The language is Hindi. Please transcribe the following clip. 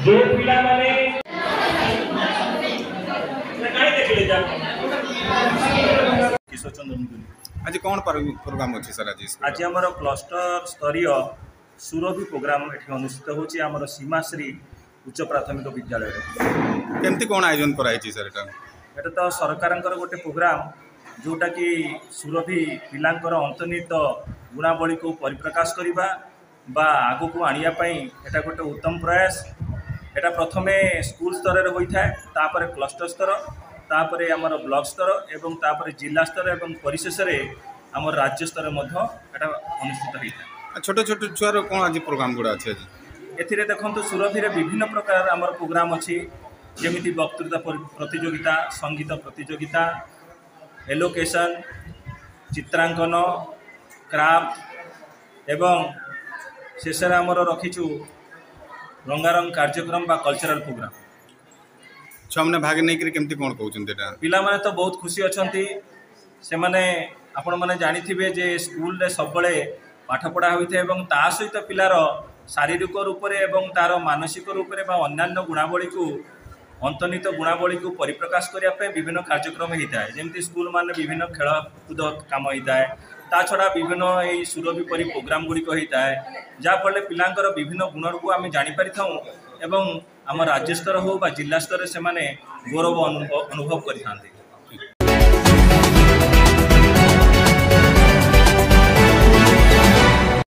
जो पिला माने देखले जा किशोर चंद्र आज कौन प्रोग्राम अच्छे सर आज आमर क्लस्टर स्तरीय सुरभि प्रोग्राम ये अनुष्ठित होची आमर सीमाश्री उच्च प्राथमिक विद्यालय केमती कौन आयोजन कराई सर एटा तो सरकार गोटे प्रोग्राम जोटा कि सुरभि पिलांकर अंतर्निहित गुणावली को परिप्रकाश करवा बा आगो को आनिया पई एटा गोटे उत्तम प्रयास। एटा प्रथमे स्कूल स्तर रे होई थाए, तापर क्लस्टर स्तर, तापर आमर ब्लॉक स्तर एवं तापर जिला स्तर एवं परिशेष रे आमर राज्य स्तर मध्य एटा अनुष्ठित होई थाए। छोटे छोटे छुआर कौन आज प्रोग्राम गुड़ा अच्छे एथिरे देखंतु सुरभि रे विभिन्न प्रकार आमर प्रोग्राम अछि, जेमिति वक्तृता प्रतियोगिता, संगीत प्रतियोगिता, एलोकेशन, चित्रांकन, क्राफ्ट एवं शेष आमर रखीचु रंगारंग कार्यक्रम बा कल्चरल प्रोग्राम। छुआ मैंने भाग नहीं केमती कौन कहते पिला माने तो बहुत खुशी अछंती। से माने आपण माने जानिथिबे जे स्कूल रे सबले पाठ पढ़ा होइथे एवं ता सहित पिलार शारीरिक रूप रे एवं तार मानसिक रूप रे बा अन्यान्य गुणावली को अंतर्निहित गुणावली को परिप्रकाश करने पे विभिन्न कार्यक्रम होता है। जमती स्कूल मान विभिन्न खेलकूद काम होता है, ता छड़ा विभिन्न यही सुरभि परी प्रोग्राम गुड़िक होता है, जहाँफल पिलांकर विभिन्न गुण को आम जापर एवं आम राज्य स्तर हो बा जिला स्तर से गौरव अनुभव करते।